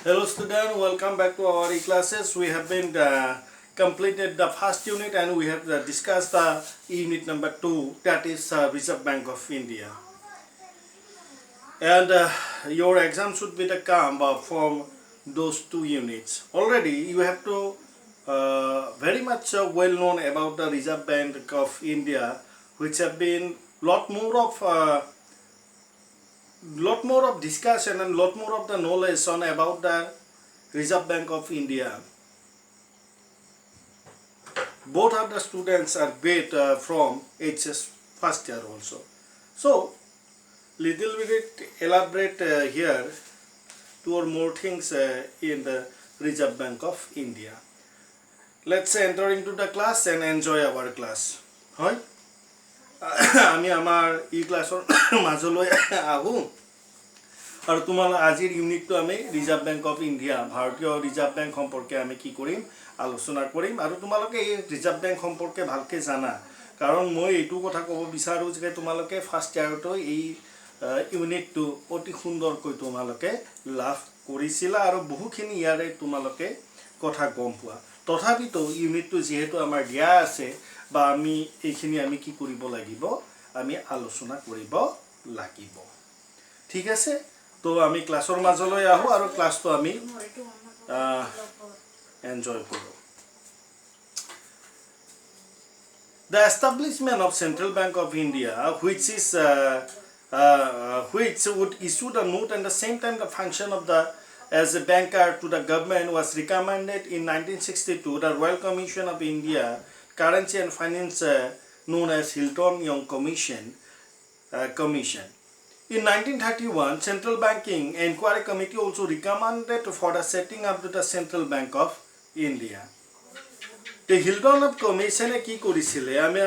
Hello student, welcome back to our e-classes. We have been completed the first unit and we have discussed the unit number 2, that is Reserve Bank of India. And your exam should be the come from those two units. Already you have to very much well known about the Reserve Bank of India, which have been lot more of discussion and lot more of the knowledge on about the Reserve Bank of India. Both of the students are great from HS first year also. So little bit elaborate here two or more things in the Reserve Bank of India. Let's enter into the class and enjoy our class. হয় আমি আমাৰ ই ক্লাছৰ মাজলৈ আহো আৰু তোমালোক আজিৰ ইউনিটটো আমি ৰিজাৰ্ভ বেংক অফ ইণ্ডিয়া ভাৰতীয় ৰিজাৰ্ভ বেংক সম্পৰ্কে আমি কি কৰিম আলোচনা কৰিম আৰু তোমালোকে এই ৰিজাৰ্ভ বেংক সম্পৰ্কে ভালকৈ জানা কাৰণ মই এইটো কথা ক'ব বিচাৰো যে তোমালোকে ফাৰ্ষ্ট ইয়াৰটো এই ইউনিটটো অতি সুন্দৰকৈ তোমালোকে লাভ কৰিছিলা আৰু বহুখিনি ইয়াৰে তোমালোকে কথা গম পোৱা তথাপিতো ইউনিটটো যেহেতু আমাৰ দিয়া আছে বা আমি এইখিনি আমি কি কৰিব লাগিব আমি আলোচনা কৰিব লাগিব ঠিক আছে তো আমি ক্লাছৰ মাজলৈ আহো আৰু ক্লাছটো আমি এনজয় কৰো The establishment of Central Bank of India, which would issue the note and at the same time the function of the as a banker to the government was recommended in 1962. The Royal Commission of India, Currency and Finance, known as Hilton-Young Commission. In 1931, Central Banking Inquiry Committee also recommended for the setting up of the Central Bank of India. The Hilton Commission কি কৰিছিলে আমি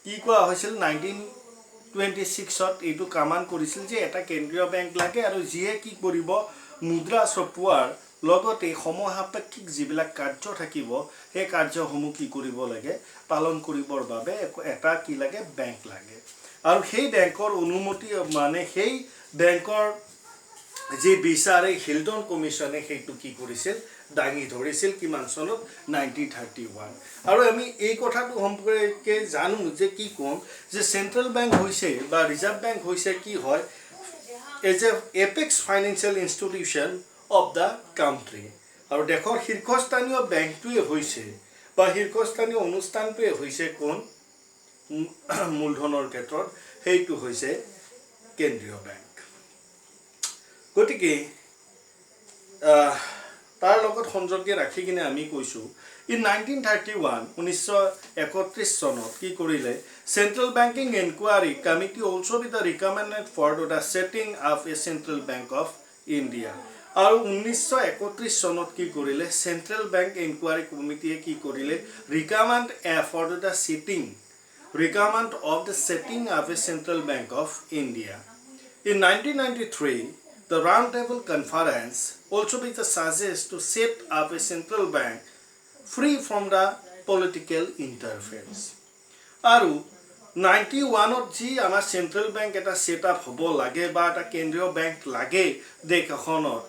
কি কোৱা হৈছিল 1926 এইটো কামান কৰিছিল যে এটা কেন্দ্ৰীয় বেংক লাগে আৰু যিয়ে কি কৰিব মুদ্ৰা ছপোৱাৰ লগতে সমসাপেক্ষিক যিবিলাক কাৰ্য থাকিব সেই কাৰ্যসমূহ কি কৰিব লাগে পালন কৰিবৰ বাবে এটা কি লাগে বেংক লাগে আৰু সেই বেংকৰ অনুমতি মানে সেই বেংকৰ যে বিচাৰে হিলটন কমিশনে সেইটো কি কৰিছিল দাঙি ধৰিছিল কিমান চনত 1931 আৰু আমি এই কথাটো সম্পৰ্কে জানো যে কি কোন যে সেন্ট্ৰাল ব্যাংক হৈছে বা ৰিজাৰ্ভ বেংক হৈছে কি হয় as a apex financial institution of the country আৰু দেশৰ শীৰ্ষস্থানীয় বেংকটোৱে হৈছে বা শীৰ্ষস্থানীয় অনুষ্ঠানটোৱে হৈছে কোন মূলধনৰ ক্ষেত্ৰত সেইটো হৈছে কেন্দ্ৰীয় বেংক গতিকে তাৰ লগত সংযোগকে ৰাখি কিনে আমি কৈছো in 1931 চনত কি কৰিলে Central Banking Inquiry Committee also with the recommended for the setting of a Central Bank of India আৰু 1931 চনত কি কৰিলে Central Bank Inquiry Committee কি কৰিলে recommend for the recommend of the setting of a Central Bank of India in 1993 The Roundtable Conference also with the suggest to set up a central bank free from the political interference. Aru 91 ji amar central bank eta set up hobo lage ba eta kendriyo bank lage dekhakhonot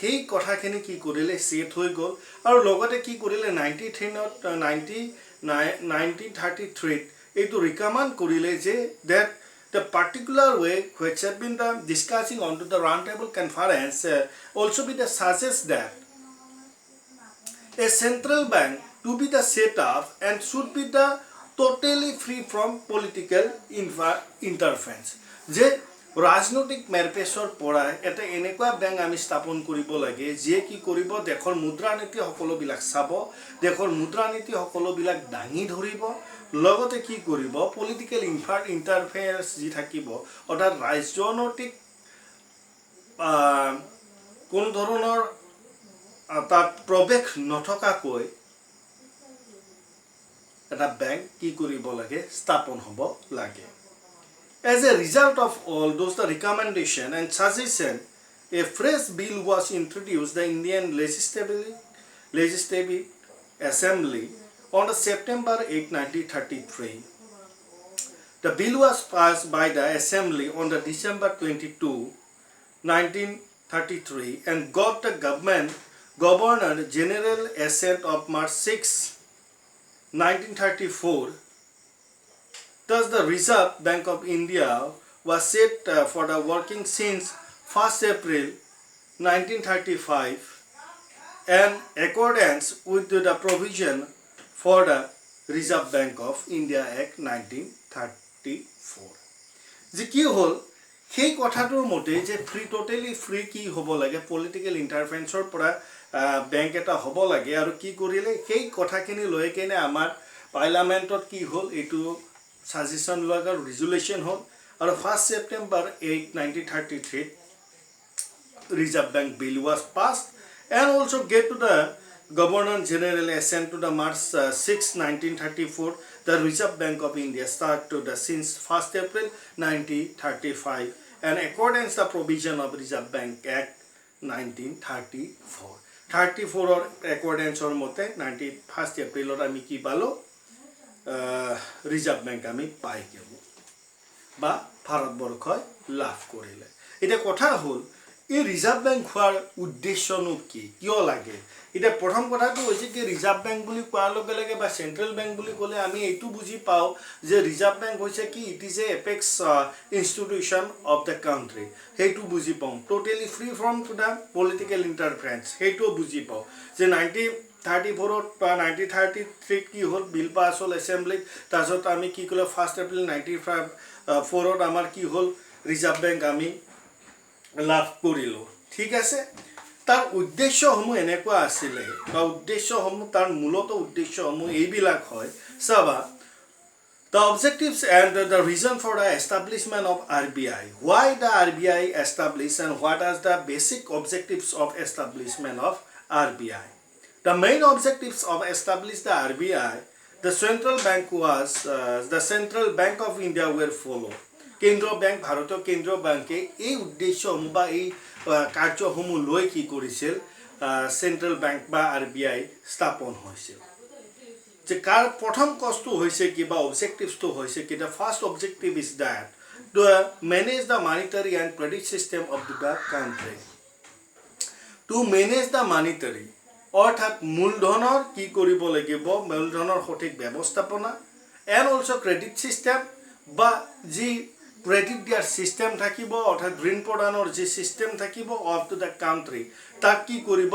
hei kotha khini ki korile set hoi gol aru logote ki korile 1933 etu recommend korile je that the particular way which have been the discussing onto the roundtable conference also be the suggest that a central bank to be the set up and should be the totally free from political interference je rajnotik merpesor pora eta enekwa bank ami stapon koribo lage je ki koribo dekhor mudra niti hokolo bilak sabo dekhor mudra niti hokolo bilak dangi dhoribo লগতে কি কৰিব political ইন্টাৰফেয়াৰেন্স G থাকিব অৰ্থাৎ ৰাজনৈতিক কোন ধৰণৰ তাত প্ৰৱেশ নথকাকৈ এটা বেংক কি কৰিব লাগে স্থাপন হ'ব লাগে as a result of all those the recommendation and suggestion a fresh bill was introduced the Indian legislative assembly on September 8, 1933. The bill was passed by the Assembly on the December 22, 19 33 and got the Governor General Assent of March 6, 1934. Thus, the Reserve Bank of India was set for the working since 1st April 1935 in accordance with the provision for the Reserve Bank of India Act 1934. যে কি হল সেই কথাটোৰ মতে যে free totally free কি হ'ব লাগে political ইন্টাৰফাৰেন্সৰ পৰা ব্যাংক এটা হ'ব লাগে আৰু কি কৰিলে সেই কথাখিনি লৈ কেনে আমাৰ পাৰ্লামেন্টত কি হল এটো সাজেশন লগা ৰেজুলেচন হল আৰু 1st September 8, 1933 Reserve Bank bill was passed and also get to the Governor General assent to the March 6, 1934. The Reserve Bank of India started to the since 1st April 1935 and accordance the provision of Reserve Bank Act 1934. 34 or accordance or mote 1st April or ami ki palo Reserve Bank ami pai kebo ba Bharatborkhoi লাভ কৰিলে এটা কথা হল এই reserve bank হওয়ার উদ্দেশ্যনো কি কিয় লাগে এটা প্রথম কথাটো হৈছে কি রিজার্ভ ব্যাংক বুলি কোৱাৰ লগে লগে বা সেন্ট্রাল ব্যাংক বুলি ক'লে আমি এইটো বুজি পাও যে রিজার্ভ ব্যাংক হৈছে কি it is a apex institution of the country হেইটো বুজি পাও totally free from to the political interference হেইটো বুজি পাও যে 1934 বা 1933 কি হল বিল পাস হল অ্যাসেম্বলিত তাছত আমি কি কলে 1st April 1994 আমাৰ কি হল ৰিজাৰ্ভ ব্যাংক আমি লাভ কৰিলো ঠিক আছে তাৰ উদ্দেশ্যসমূহ এনেকুৱা আছিল বা উদ্দেশ্যসমূহ তাৰ মূলত উদ্দেশ্যসমূহ এইবিলাক হয় সাবা the objectives and the reason for the establishment of RBI why the RBI established and what are the basic objectives of establishment of RBI the main objectives of establish the RBI the central bank was the Central Bank of India were followed কেন্দ্র bank ভারতীয় কেন্দ্র ব্যাংকে এই উদ্দেশ্য বা এই কাৰ্যসমূহ লৈ কি কৰিছিল সেন্ট্ৰাল ব্যাংক বা আৰবিআই স্থাপন হৈছিল যে কাৰ প্ৰথম কষ্টটো হৈছে কি বা অবজেক্টিভটো হৈছে কি the first objective is that to manage the monetary and credit system of the country to manage the monetary অৰ্থাৎ মূলধনৰ কি কৰিব লাগিব মূলধনৰ সঠিক ব্যৱস্থাপনা and also credit system বা যি credit দিয়াৰ সিস্টেম থাকিব অৰ্থাৎ ঋণ প্ৰদানৰ যে সিস্টেম থাকিব অফ টু দ্য কান্ট্ৰি তাক কি কৰিব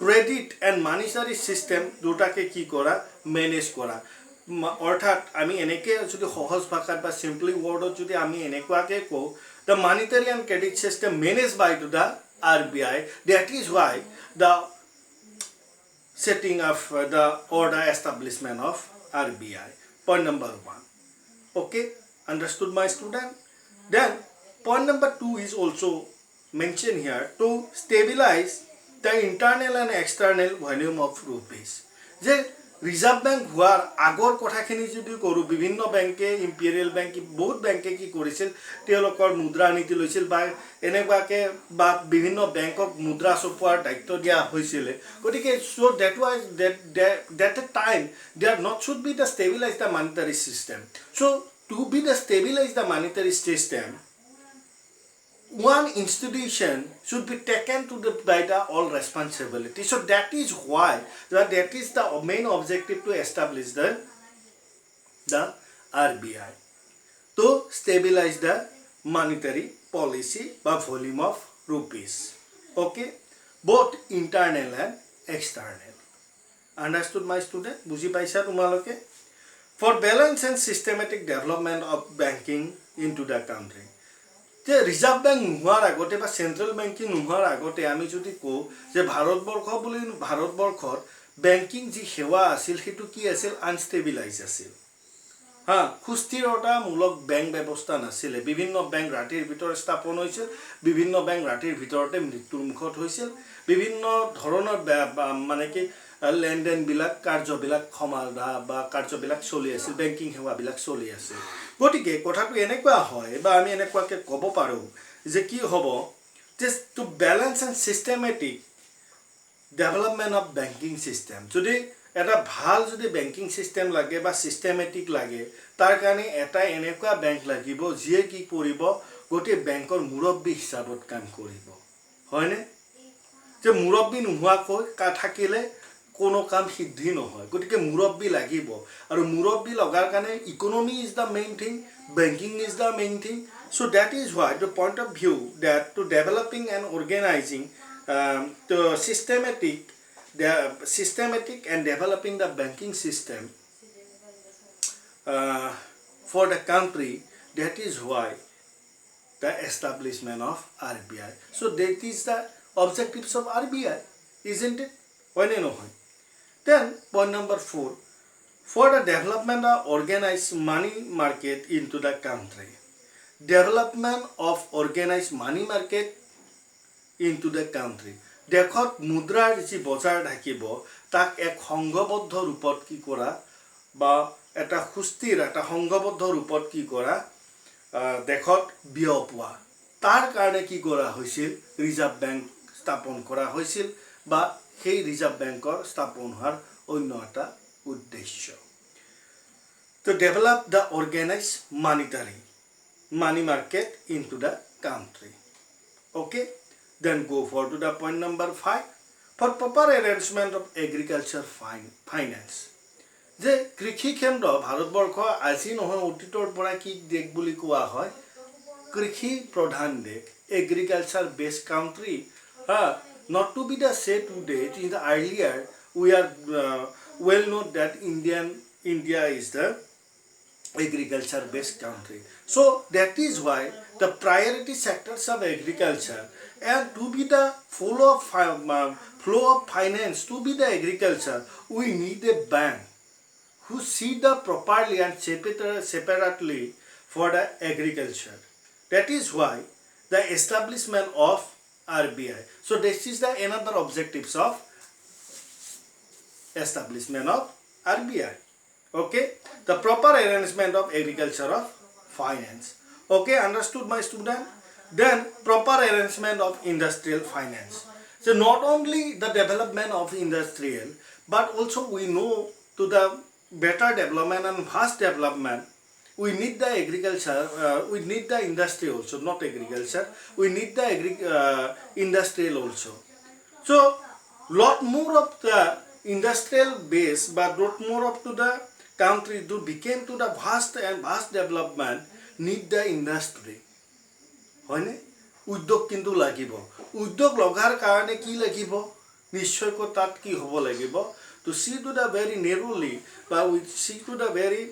ক্ৰেডিট এন্ড মানিটাৰি সিস্টেম দুটাকে কি কৰা মেনেজ কৰা অৰ্থাৎ আমি এনেকে যদি সহজ ভাষাত বা সিম্পলি ওয়াৰ্ডত যদি আমি এনেকুৱাকে কও the monetary and credit system managed by to the RBI that is why the setting of the order establishment of RBI point number 1 okay understood my student then point number 2 is also mentioned here to stabilize the internal and external volume of rupees যে reserve bank হওয়ার আগৰ কথাখিনি যদি কৰো বিভিন্ন ব্যাংকে imperial bank বহুত ব্যাংকে কি কৰিছিল তেওঁলোকৰ মুদ্ৰা নীতি লৈছিল বা এনেকুৱাকে বা বিভিন্ন ব্যাংকক মুদ্ৰা ছপোৱাৰ দায়িত্ব দিয়া হৈছিল গতিকে so that was that time there not should be the stabilize the monetary system so to be the stabilize the monetary system one institution should be taken to the by the all responsibility so that is why that is the main objective to establish the RBI to stabilize the monetary policy by volume of rupees okay both internal and external understood my student বুজি পাইছা তোমালোকে for balance and systematic development of banking into the country যে reserve bank নোহোৱাৰ আগতে বা central banking নোহোৱাৰ আগতে আমি যদি কও যে ভাৰতবৰ্ষৰ ব্যাংকিং যি সেৱা আছিল হেতু কি আছিল আনস্টেবিলাইজ আছিল সুস্থিৰতামূলক ব্যাংক ব্যৱস্থা নাছিল বিভিন্ন ব্যাংক ৰাতিৰ ভিতৰত স্থাপন হৈছিল বিভিন্ন ব্যাংক ৰাতিৰ ভিতৰতে মৃত্যুৰ মুখত হৈছিল বিভিন্ন ধৰণৰ মানে কি লেনদেন বিলাক কাৰ্যবিলাক সমাধা বা কাৰ্যবিলাক চলি আছিল ব্যাংকিং সেৱাবিলাক চলি আছিল গতিকে কথাটো এনেকুৱা হয় বা আমি এনেকুৱাকে ক'ব পাৰো যে কি হ'ব just to balance and systematic development of banking system যদি এটা ভাল যদি ব্যাংকিং সিস্টেম লাগে বা সিস্টেমেটিক লাগে তাৰ কাৰণে এটা এনেকুৱা ব্যাংক লাগিব যিয়ে কি কৰিব গোটেই ব্যাংকৰ মুৰব্বী হিচাপত কাম কৰিব হয়নে যে মুৰব্বী নোহোৱাকৈ থাকিলে কোনো কাম সিদ্ধি নহয় গতিকে মুৰব্বী লাগিব আৰু মুৰব্বী লগাৰ কাৰণে economy is the main thing banking is the main thing so that is why the point of view that to developing and organizing the systematic and developing the banking system for the country, that is why the establishment of RBI. So that is the objectives of RBI, isn't it? Why no? Then point number 4, for the development of organized money market into the country. Development of organized money market into the country. দেশত মুদ্ৰাৰ যি বজাৰ থাকিব তাক এক সংঘবদ্ধ ৰূপত কি কৰা বা এটা সুস্থিৰ এটা সংঘবদ্ধ ৰূপত কি কৰা দেশত বিয়পোৱা তাৰ কাৰণে কি কৰা হৈছিল ৰিজাৰ্ভ বেংক স্থাপন কৰা হৈছিল বা সেই ৰিজাৰ্ভ বেংকৰ স্থাপন হোৱাৰ অন্য এটা উদ্দেশ্য to develop the organized money market into the country. Okay, then go for to the point number 5, for proper arrangement of agriculture finance. যে কৃষি কেন্দ্ৰ ভাৰতবৰ্ষ আজি নহয় অতীতৰ পৰা কি দেশ বুলি কোৱা হয় কৃষি প্ৰধান দেশ agriculture based country not to be the say today it is the earlier we are well know that India is the agriculture based country. So that is why the priority sectors of agriculture and to be the flow of finance to be the agriculture we need a bank who see the properly and separately for the agriculture. That is why the establishment of RBI. So this is the another objectives of establishment of RBI. Okay, the proper arrangement of agriculture of finance. Okay, understood my student? Then proper arrangement of industrial finance. So not only the development of industrial, but also we know to the better development and vast development, we need the agriculture, we need the industry also, not agriculture, we need the industrial also. So lot more of the industrial base, but lot more of to the country to become to the vast development need the industry. হয়নে উদ্যোগ কিন্তু লাগিব উদ্যোগ লগাৰ কাৰণে কি লাগিব নিশ্চয়কৈ তাত কি হ'ব লাগিব to see to the very narrowly but we see to the very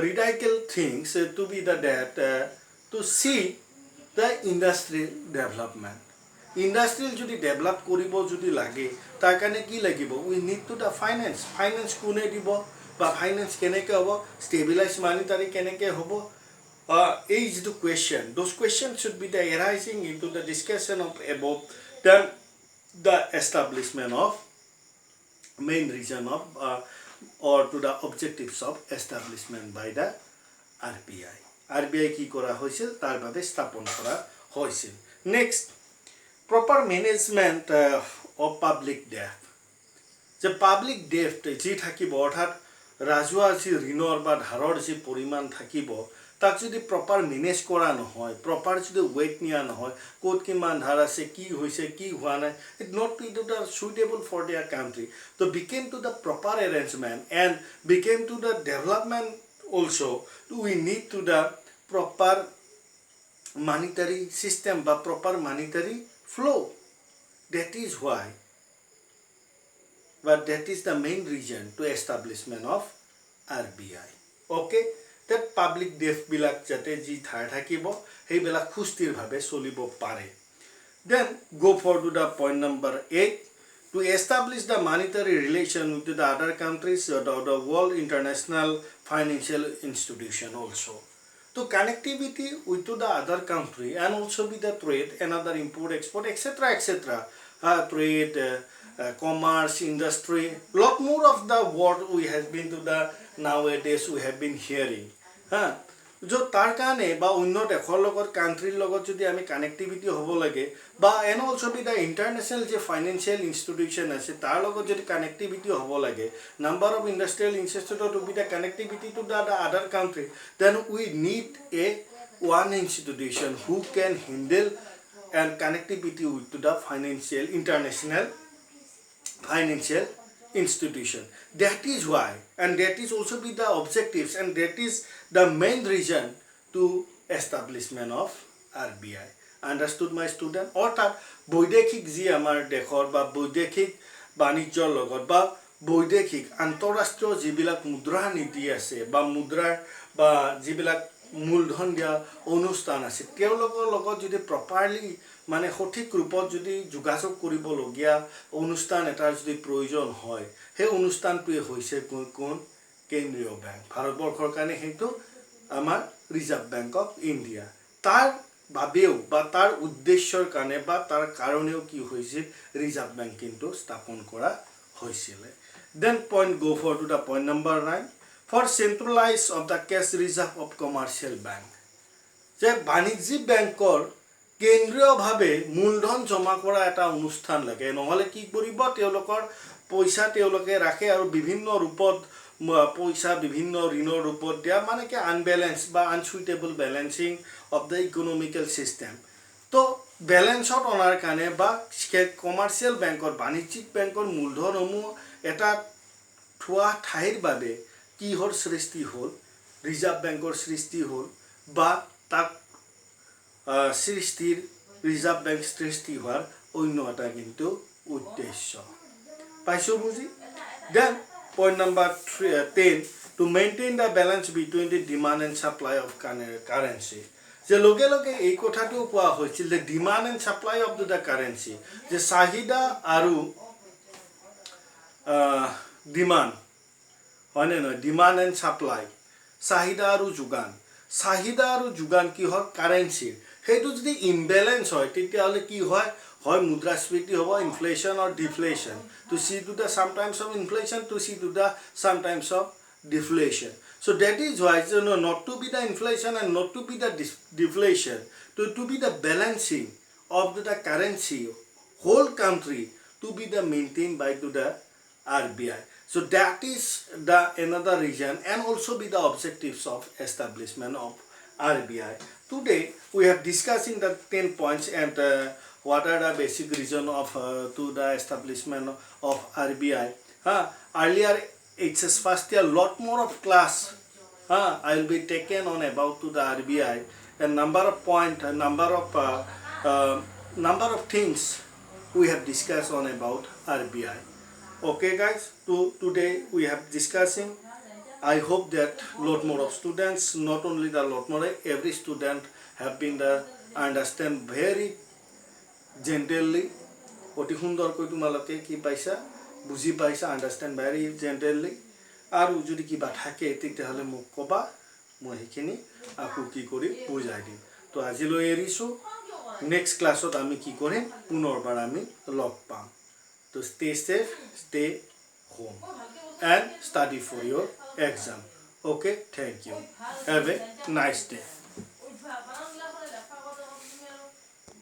radical things to be the that to see the industrial development industrial যদি ডেভেলপ কৰিব যদি লাগে তাৰ কাৰণে কি লাগিব we need to the finance কোনে দিব বা ফাইনেন্স কেনেকৈ হ'ব ষ্টেবিলাইজ মানিটাৰী কেনেকৈ হ'ব is the question those questions should be the arising into the discussion of above then the establishment of main reason of or to the objectives of establishment by the RBI কি কৰা হৈছিল তাৰ বাবে স্থাপন কৰা হৈছিল next proper management of public debt যে public date যি থাকিব অৰ্থাৎ ৰাজহুৱা যি ঋণৰ বা ধাৰৰ যি পৰিমাণ থাকিব তাক যদি প্ৰপাৰ মেনেজ কৰা নহয় প্ৰপাৰ যদি ৱেট নিয়া নহয় ক'ত কিমান ধাৰ আছে কি হৈছে কি হোৱা নাই it not be to the suitable for their country to became to the proper arrangement and became to the development also' we need to the proper monetary system বা proper monetary flow' that is why but that is the main reason to establishment of RBI. Okay, that public debt bilak jate ji thar thakibo hei bilak khustir bhabe solibo pare. Then go for to the point number 8 to establish the monetary relation with the other countries or the world international financial institution also. To connectivity with to the other country and also with the trade another import export etc trade commerce industry lot more of the word we have been to the nowadays we have been hearing jo tar kane ba onno dekhor logot country logot jodi ami connectivity hobo lage ba and also be the international je financial institution ase tar logot jodi connectivity hobo lage number of industrial institute to be the connectivity to the other country then we need a one institution who can handle and connectivity with the financial international financial institution. That is why, and that is also be the objectives, and that is the main reason to establishment of RBI. Understood my student? অর্থাৎ বৈদেশিক যি আমাৰ দেশৰ বা বৈদেশিক বাণিজ্যৰ লগত বা বৈদেশিক আন্তঃৰাষ্ট্ৰীয় যিবিলাক মুদ্ৰা নীতি আছে বা মুদ্ৰাৰ বা যিবিলাক মূলধন দিয়া অনুষ্ঠান আছে তেওঁলোকৰ লগত যদি প্ৰপাৰলি মানে সঠিক ৰূপত যদি যোগাযোগ কৰিবলগীয়া অনুষ্ঠান এটাৰ যদি প্ৰয়োজন হয় সেই অনুষ্ঠানটোৱে হৈছে কোন কেন্দ্ৰীয় বেংক ভাৰতবৰ্ষৰ কাৰণে সেইটো আমাৰ ৰিজাৰ্ভ বেংক অফ ইণ্ডিয়া তাৰ বাবেও বা তাৰ উদ্দেশ্যৰ কাৰণে বা তাৰ কাৰণেও কি হৈছিল ৰিজাৰ্ভ বেংক কিন্তু স্থাপন কৰা হৈছিল then point go for to the point number 9 for centralize of the cash reserve of commercial bank যে বাণিজ্যিক বেংকৰ কেন্দ্ৰীয়ভাৱে মূলধন জমা কৰা এটা অনুষ্ঠান লাগে নহলে কি কৰিব তেওঁলোকৰ পইচা তেওঁলোকে ৰাখে আৰু বিভিন্ন ৰূপত পইচা বিভিন্ন ঋণৰ ৰূপত দিয়া মানে কি আনবেলেন্স বা unsuitable balancing of the economical system তো বেলেন্সত অনাৰ কাৰণে বা কমাৰ্চিয়েল বেংকৰ বাণিজ্যিক বেংকৰ মূলধনসমূহ এটা থোৱা ঠাইৰ বাবে কিহৰ সৃষ্টি হ'ল ৰিজাৰ্ভ বেংকৰ সৃষ্টি হ'ল বা তাক সৃষ্টিৰ ৰিজাৰ্ভ বেংক সৃষ্টি হোৱাৰ অন্য এটা কিন্তু উদ্দেশ্য পাইছো বুজি then point number 10 to maintain the balance between the demand and supply of currency যে লগে লগে এই কথাটো কোৱা হৈছিল যে demand and supply of the currency যে চাহিদা আৰু ডিমান্ড হয় নে নহয় ডিমান্ড এণ্ড সাপ্লাই চাহিদা আৰু যোগান কি হয় কাৰেন্সিৰ সেইটো যদি ইমবেলেন্স হয় তেতিয়াহ'লে কি হয় হয় মুদ্ৰাস্ফীতি হ'ব inflation or deflation to see to the sometimes of inflation to see to the sometimes of deflation. So that is why not to be the inflation and not to be the deflation, to be the balancing of the currency, whole country to be the maintained by to the RBI. So that is the another reason and also be the objectives of establishment of RBI. Today we have discussing the 10 points and what are the basic reason of to the establishment of RBI. Earlier HS first year lot more of class I will be taken on about to the RBI and number of point number of things we have discussed on about RBI. Okay guys, today we have discussing. I hope that lot more of students, not only the lot more, every student have been the understand very gently অতি সুন্দৰকৈ তোমালোকে কি পাইছা বুজি পাইছা আন্ডাৰস্ট্যান্ড very জেন্টেলি আৰু যদি কিবা থাকে তেতিয়াহ'লে মোক ক'বা মই সেইখিনি আকৌ কি কৰি বুজাই দিম তো আজিলৈ এৰিছোঁ নেক্সট ক্লাছত আমি কি কৰিম পুনৰবাৰ আমি লগ পাম তো stay safe, stay home and study for your exam. Okay, thank you. Have a nice day.